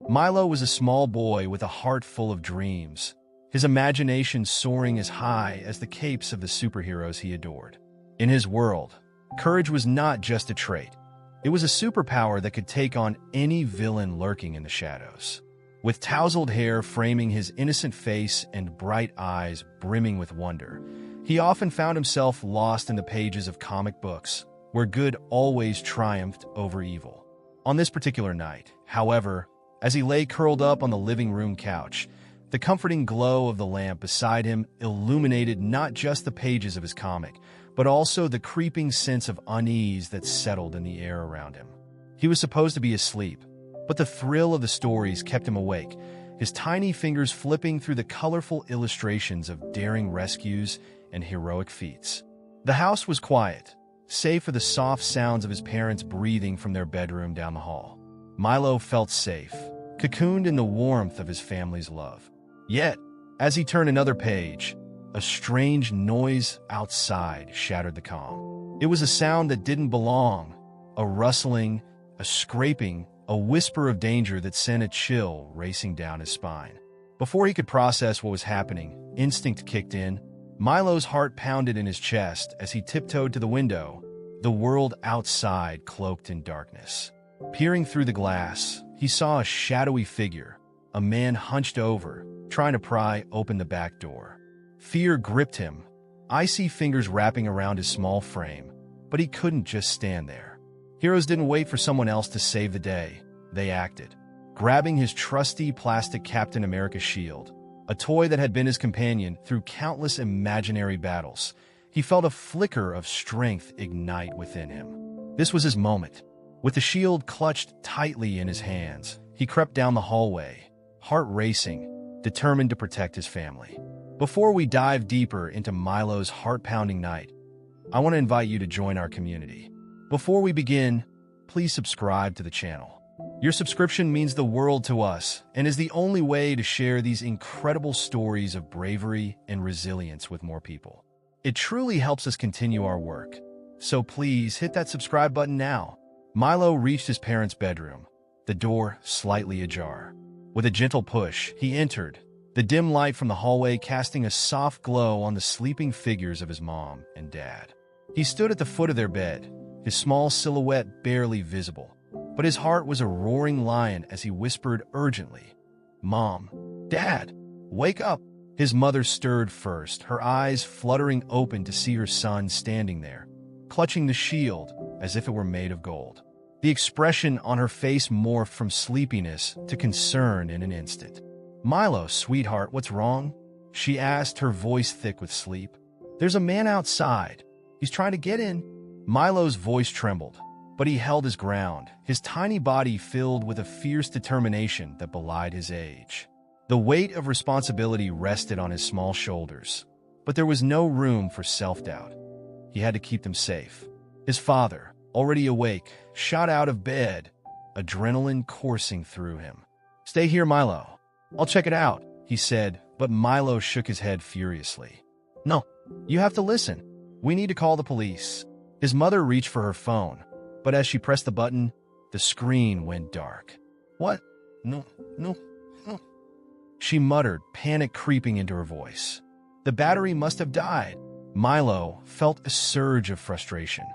Milo was a small boy with a heart full of dreams, his imagination soaring as high as the capes of the superheroes he adored. In his world, courage was not just a trait. It was a superpower that could take on any villain lurking in the shadows. With tousled hair framing his innocent face and bright eyes brimming with wonder, he often found himself lost in the pages of comic books, where good always triumphed over evil. On this particular night, however, as he lay curled up on the living room couch, the comforting glow of the lamp beside him illuminated not just the pages of his comic, but also the creeping sense of unease that settled in the air around him. He was supposed to be asleep, but the thrill of the stories kept him awake, his tiny fingers flipping through the colorful illustrations of daring rescues and heroic feats. The house was quiet, save for the soft sounds of his parents breathing from their bedroom down the hall. Milo felt safe, cocooned in the warmth of his family's love. Yet, as he turned another page, a strange noise outside shattered the calm. It was a sound that didn't belong, a rustling, a scraping, a whisper of danger that sent a chill racing down his spine. Before he could process what was happening, instinct kicked in. Milo's heart pounded in his chest as he tiptoed to the window, the world outside cloaked in darkness. Peering through the glass, he saw a shadowy figure, a man hunched over, trying to pry open the back door. Fear gripped him, icy fingers wrapping around his small frame, but he couldn't just stand there. Heroes didn't wait for someone else to save the day. They acted. Grabbing his trusty plastic Captain America shield, a toy that had been his companion through countless imaginary battles, he felt a flicker of strength ignite within him. This was his moment. With the shield clutched tightly in his hands, he crept down the hallway, heart racing, determined to protect his family. Before we dive deeper into Milo's heart-pounding night, I want to invite you to join our community. Before we begin, please subscribe to the channel. Your subscription means the world to us and is the only way to share these incredible stories of bravery and resilience with more people. It truly helps us continue our work. So please hit that subscribe button now. Milo reached his parents' bedroom, the door slightly ajar. With a gentle push, he entered, the dim light from the hallway casting a soft glow on the sleeping figures of his mom and dad. He stood at the foot of their bed, his small silhouette barely visible, but his heart was a roaring lion as he whispered urgently, "Mom, Dad, wake up!" His mother stirred first, her eyes fluttering open to see her son standing there, clutching the shield as if it were made of gold. The expression on her face morphed from sleepiness to concern in an instant. "Milo, sweetheart, what's wrong?" she asked, her voice thick with sleep. "There's a man outside. He's trying to get in." Milo's voice trembled, but he held his ground, his tiny body filled with a fierce determination that belied his age. The weight of responsibility rested on his small shoulders, but there was no room for self-doubt. He had to keep them safe. His father, already awake, shot out of bed, adrenaline coursing through him. "Stay here, Milo. I'll check it out," he said, but Milo shook his head furiously. "No, you have to listen. We need to call the police." His mother reached for her phone, but as she pressed the button, the screen went dark. "What? No. She muttered, panic creeping into her voice. The battery must have died. Milo felt a surge of frustration.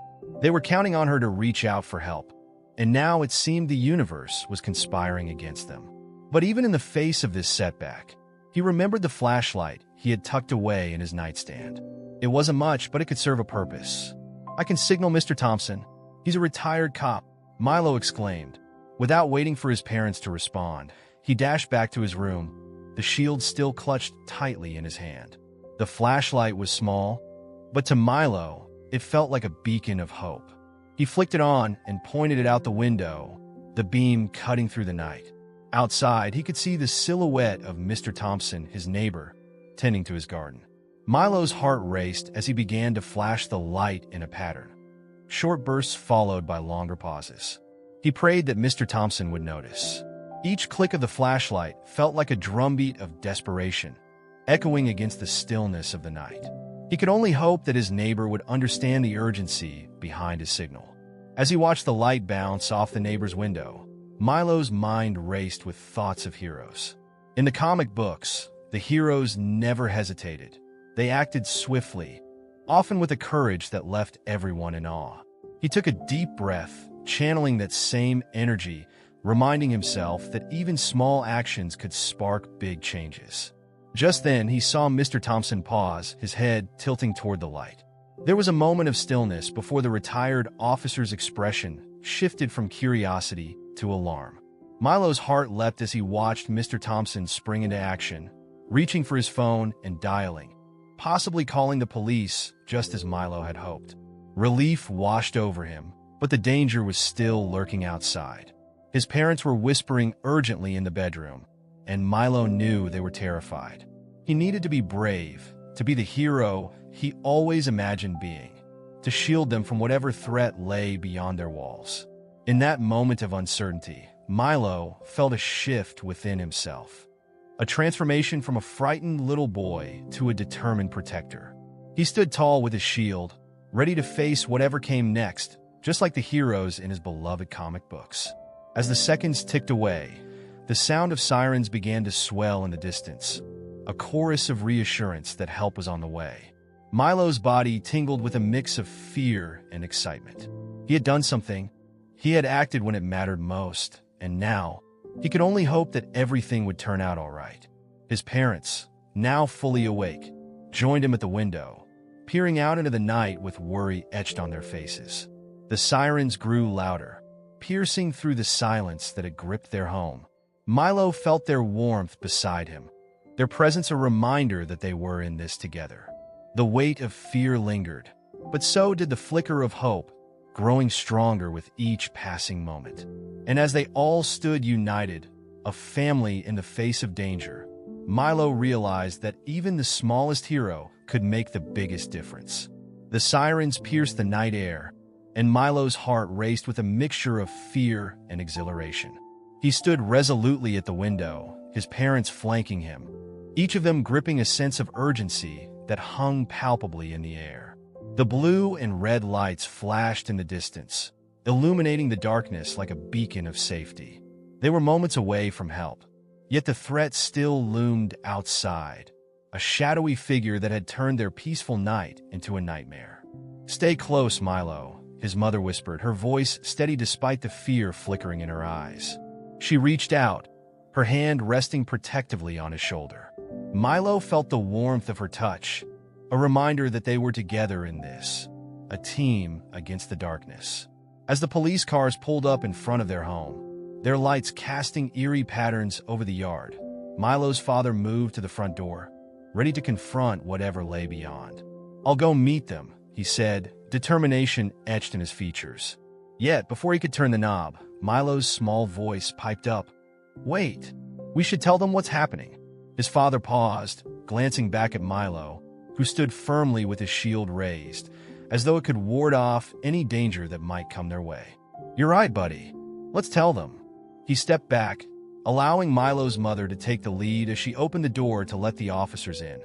They were counting on her to reach out for help, and now it seemed the universe was conspiring against them. But even in the face of this setback, he remembered the flashlight he had tucked away in his nightstand. It wasn't much, but it could serve a purpose. "I can signal Mr. Thompson. He's a retired cop," Milo exclaimed. Without waiting for his parents to respond, he dashed back to his room, the shield still clutched tightly in his hand. The flashlight was small, but to Milo, it felt like a beacon of hope. He flicked it on and pointed it out the window, the beam cutting through the night. Outside, he could see the silhouette of Mr. Thompson, his neighbor, tending to his garden. Milo's heart raced as he began to flash the light in a pattern. Short bursts followed by longer pauses. He prayed that Mr. Thompson would notice. Each click of the flashlight felt like a drumbeat of desperation, echoing against the stillness of the night. He could only hope that his neighbor would understand the urgency behind his signal. As he watched the light bounce off the neighbor's window, Milo's mind raced with thoughts of heroes. In the comic books, the heroes never hesitated. They acted swiftly, often with a courage that left everyone in awe. He took a deep breath, channeling that same energy, reminding himself that even small actions could spark big changes. Just then, he saw Mr. Thompson pause, his head tilting toward the light. There was a moment of stillness before the retired officer's expression shifted from curiosity to alarm. Milo's heart leapt as he watched Mr. Thompson spring into action, reaching for his phone and dialing, possibly calling the police just as Milo had hoped. Relief washed over him, but the danger was still lurking outside. His parents were whispering urgently in the bedroom, and Milo knew they were terrified. He needed to be brave, to be the hero he always imagined being, to shield them from whatever threat lay beyond their walls. In that moment of uncertainty, Milo felt a shift within himself, a transformation from a frightened little boy to a determined protector. He stood tall with his shield, ready to face whatever came next, just like the heroes in his beloved comic books. As the seconds ticked away, the sound of sirens began to swell in the distance, a chorus of reassurance that help was on the way. Milo's body tingled with a mix of fear and excitement. He had done something. He had acted when it mattered most, and now he could only hope that everything would turn out all right. His parents, now fully awake, joined him at the window, peering out into the night with worry etched on their faces. The sirens grew louder, piercing through the silence that had gripped their home. Milo felt their warmth beside him, their presence a reminder that they were in this together. The weight of fear lingered, but so did the flicker of hope, growing stronger with each passing moment. And as they all stood united, a family in the face of danger, Milo realized that even the smallest hero could make the biggest difference. The sirens pierced the night air, and Milo's heart raced with a mixture of fear and exhilaration. He stood resolutely at the window, his parents flanking him, each of them gripping a sense of urgency that hung palpably in the air. The blue and red lights flashed in the distance, illuminating the darkness like a beacon of safety. They were moments away from help, yet the threat still loomed outside, a shadowy figure that had turned their peaceful night into a nightmare. "Stay close, Milo," his mother whispered, her voice steady despite the fear flickering in her eyes. She reached out, her hand resting protectively on his shoulder. Milo felt the warmth of her touch, a reminder that they were together in this, a team against the darkness. As the police cars pulled up in front of their home, their lights casting eerie patterns over the yard, Milo's father moved to the front door, ready to confront whatever lay beyond. "I'll go meet them," he said, determination etched in his features. Yet, before he could turn the knob, Milo's small voice piped up, "Wait, we should tell them what's happening." His father paused, glancing back at Milo, who stood firmly with his shield raised, as though it could ward off any danger that might come their way. "You're right, buddy. Let's tell them." He stepped back, allowing Milo's mother to take the lead as she opened the door to let the officers in,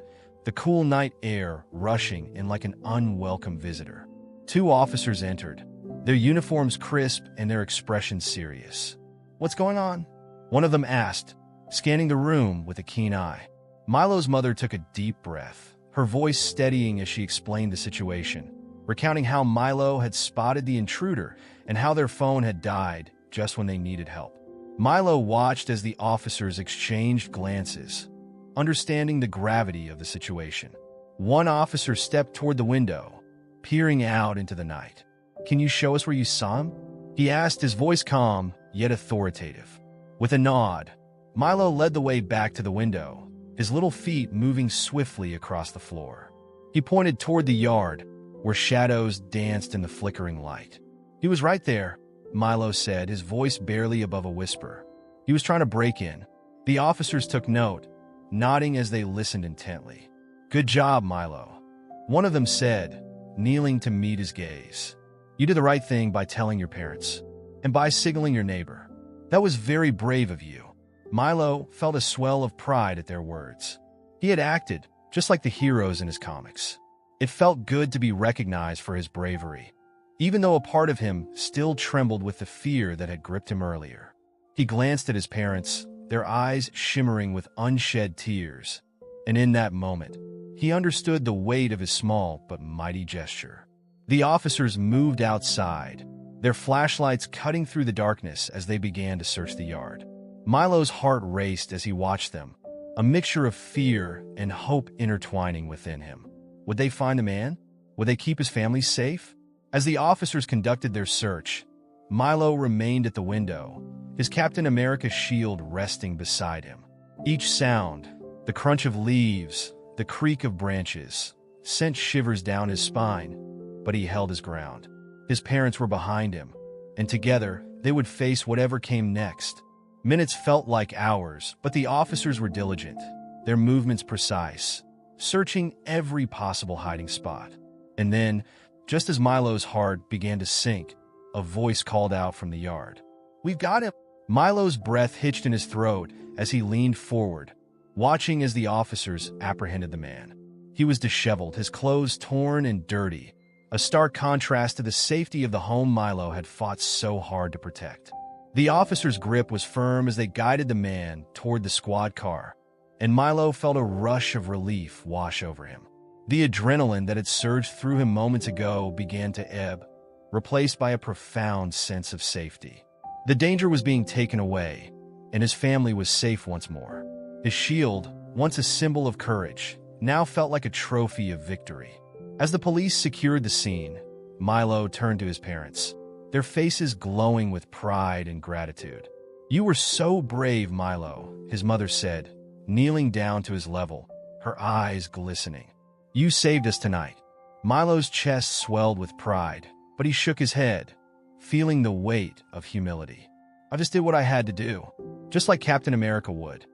the cool night air rushing in like an unwelcome visitor. Two officers entered, their uniforms crisp and their expressions serious. "What's going on?" one of them asked, scanning the room with a keen eye. Milo's mother took a deep breath, her voice steadying as she explained the situation, recounting how Milo had spotted the intruder and how their phone had died just when they needed help. Milo watched as the officers exchanged glances, understanding the gravity of the situation. One officer stepped toward the window, peering out into the night. "Can you show us where you saw him?" he asked, his voice calm, yet authoritative. With a nod, Milo led the way back to the window, his little feet moving swiftly across the floor. He pointed toward the yard, where shadows danced in the flickering light. "He was right there," Milo said, his voice barely above a whisper. "He was trying to break in." The officers took note, nodding as they listened intently. "Good job, Milo," one of them said, kneeling to meet his gaze. "You did the right thing by telling your parents, and by signaling your neighbor. That was very brave of you." Milo felt a swell of pride at their words. He had acted just like the heroes in his comics. It felt good to be recognized for his bravery, even though a part of him still trembled with the fear that had gripped him earlier. He glanced at his parents, their eyes shimmering with unshed tears, and in that moment, he understood the weight of his small but mighty gesture. The officers moved outside, their flashlights cutting through the darkness as they began to search the yard. Milo's heart raced as he watched them, a mixture of fear and hope intertwining within him. Would they find the man? Would they keep his family safe? As the officers conducted their search, Milo remained at the window, his Captain America shield resting beside him. Each sound, the crunch of leaves, the creak of branches, sent shivers down his spine, but he held his ground. His parents were behind him, and together they would face whatever came next. Minutes felt like hours, but the officers were diligent, their movements precise, searching every possible hiding spot. And then, just as Milo's heart began to sink, a voice called out from the yard. "We've got him!" Milo's breath hitched in his throat as he leaned forward, watching as the officers apprehended the man. He was disheveled, his clothes torn and dirty, a stark contrast to the safety of the home Milo had fought so hard to protect. The officer's grip was firm as they guided the man toward the squad car, and Milo felt a rush of relief wash over him. The adrenaline that had surged through him moments ago began to ebb, replaced by a profound sense of safety. The danger was being taken away, and his family was safe once more. His shield, once a symbol of courage, now felt like a trophy of victory. As the police secured the scene, Milo turned to his parents, their faces glowing with pride and gratitude. "You were so brave, Milo," his mother said, kneeling down to his level, her eyes glistening. "You saved us tonight." Milo's chest swelled with pride, but he shook his head, feeling the weight of humility. "I just did what I had to do, just like Captain America would."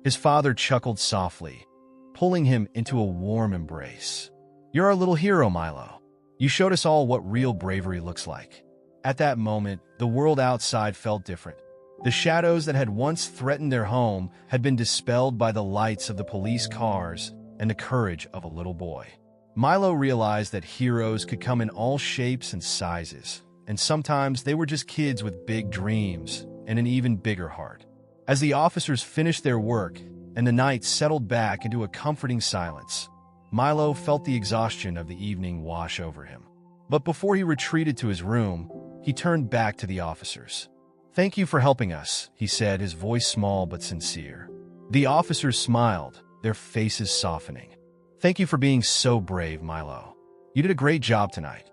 His father chuckled softly, pulling him into a warm embrace. "You're our little hero, Milo. You showed us all what real bravery looks like." At that moment, the world outside felt different. The shadows that had once threatened their home had been dispelled by the lights of the police cars and the courage of a little boy. Milo realized that heroes could come in all shapes and sizes, and sometimes they were just kids with big dreams and an even bigger heart. As the officers finished their work and the night settled back into a comforting silence, Milo felt the exhaustion of the evening wash over him. But before he retreated to his room, he turned back to the officers. "Thank you for helping us," he said, his voice small but sincere. The officers smiled, their faces softening. "Thank you for being so brave, Milo. You did a great job tonight."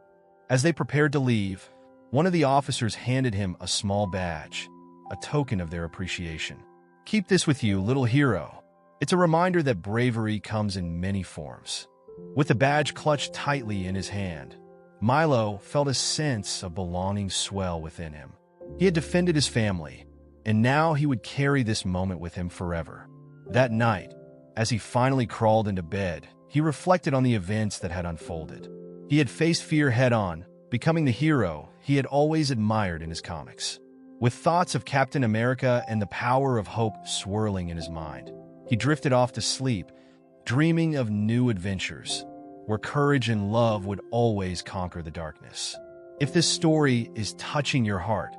As they prepared to leave, one of the officers handed him a small badge, a token of their appreciation. "Keep this with you, little hero. It's a reminder that bravery comes in many forms." With the badge clutched tightly in his hand, Milo felt a sense of belonging swell within him. He had defended his family, and now he would carry this moment with him forever. That night, as he finally crawled into bed, he reflected on the events that had unfolded. He had faced fear head-on, becoming the hero he had always admired in his comics. With thoughts of Captain America and the power of hope swirling in his mind, he drifted off to sleep, dreaming of new adventures, where courage and love would always conquer the darkness. If this story is touching your heart,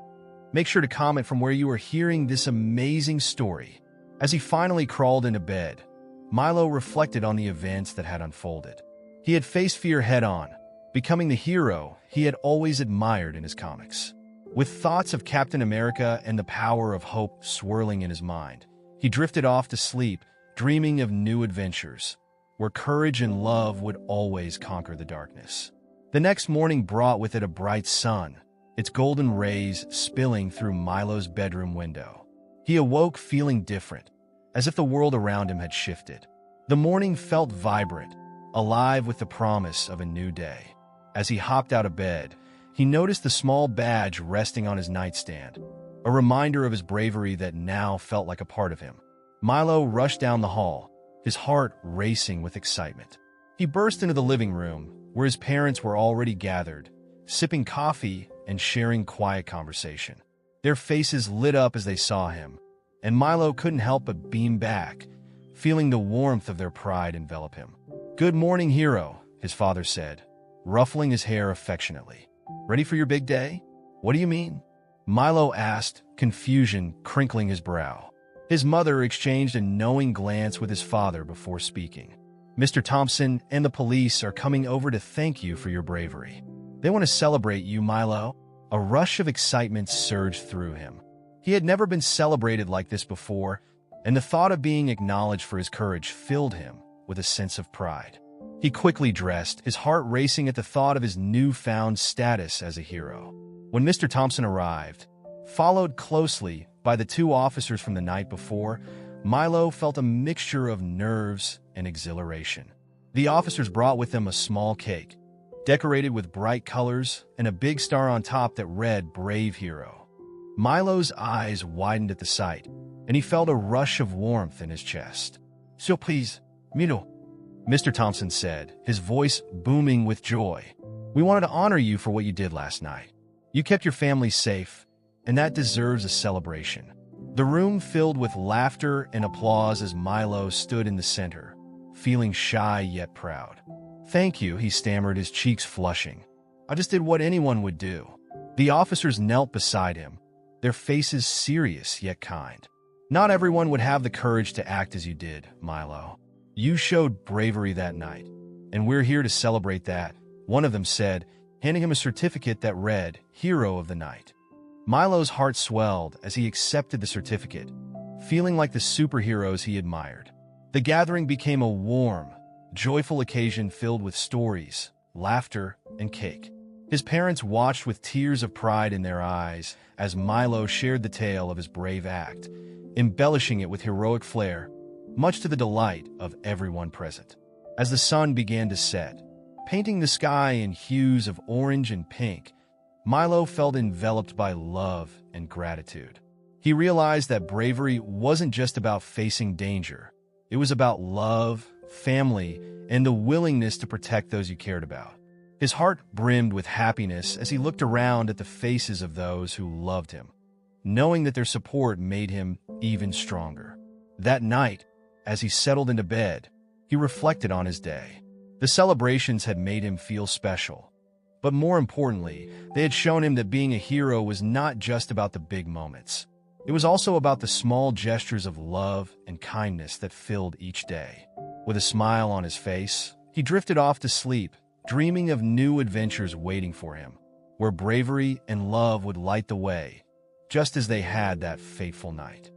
make sure to comment from where you are hearing this amazing story. As he finally crawled into bed, Milo reflected on the events that had unfolded. He had faced fear head-on, becoming the hero he had always admired in his comics. With thoughts of Captain America and the power of hope swirling in his mind, he drifted off to sleep, dreaming of new adventures, where courage and love would always conquer the darkness. The next morning brought with it a bright sun, its golden rays spilling through Milo's bedroom window. He awoke feeling different, as if the world around him had shifted. The morning felt vibrant, alive with the promise of a new day. As he hopped out of bed, he noticed the small badge resting on his nightstand, a reminder of his bravery that now felt like a part of him. Milo rushed down the hall, his heart racing with excitement. He burst into the living room, where his parents were already gathered, sipping coffee and sharing quiet conversation. Their faces lit up as they saw him, and Milo couldn't help but beam back, feeling the warmth of their pride envelop him. "Good morning, hero," his father said, ruffling his hair affectionately. "Ready for your big day?" "What do you mean?" Milo asked, confusion crinkling his brow. His mother exchanged a knowing glance with his father before speaking. Mr. Thompson and the police are coming over to thank you for your bravery. They want to celebrate you, Milo. A rush of excitement surged through him. He had never been celebrated like this before, and the thought of being acknowledged for his courage filled him with a sense of pride. He quickly dressed, his heart racing at the thought of his newfound status as a hero. When Mr. Thompson arrived, followed closely by the two officers from the night before, Milo felt a mixture of nerves and exhilaration. The officers brought with them a small cake, decorated with bright colors and a big star on top that read "Brave Hero." Milo's eyes widened at the sight, and he felt a rush of warmth in his chest. "Surprise, Milo," Mr. Thompson said, his voice booming with joy. "We wanted to honor you for what you did last night. You kept your family safe, and that deserves a celebration." The room filled with laughter and applause as Milo stood in the center, feeling shy yet proud. "Thank you," he stammered, his cheeks flushing. "I just did what anyone would do." The officers knelt beside him, their faces serious yet kind. "Not everyone would have the courage to act as you did, Milo. You showed bravery that night, and we're here to celebrate that," one of them said, handing him a certificate that read, "Hero of the Night." Milo's heart swelled as he accepted the certificate, feeling like the superheroes he admired. The gathering became a warm, joyful occasion filled with stories, laughter, and cake. His parents watched with tears of pride in their eyes as Milo shared the tale of his brave act, embellishing it with heroic flair, much to the delight of everyone present. As the sun began to set, painting the sky in hues of orange and pink, Milo felt enveloped by love and gratitude. He realized that bravery wasn't just about facing danger. It was about love, family, and the willingness to protect those you cared about. His heart brimmed with happiness as he looked around at the faces of those who loved him, knowing that their support made him even stronger. That night, as he settled into bed, he reflected on his day. The celebrations had made him feel special. But more importantly, they had shown him that being a hero was not just about the big moments. It was also about the small gestures of love and kindness that filled each day. With a smile on his face, he drifted off to sleep, dreaming of new adventures waiting for him, where bravery and love would light the way, just as they had that fateful night.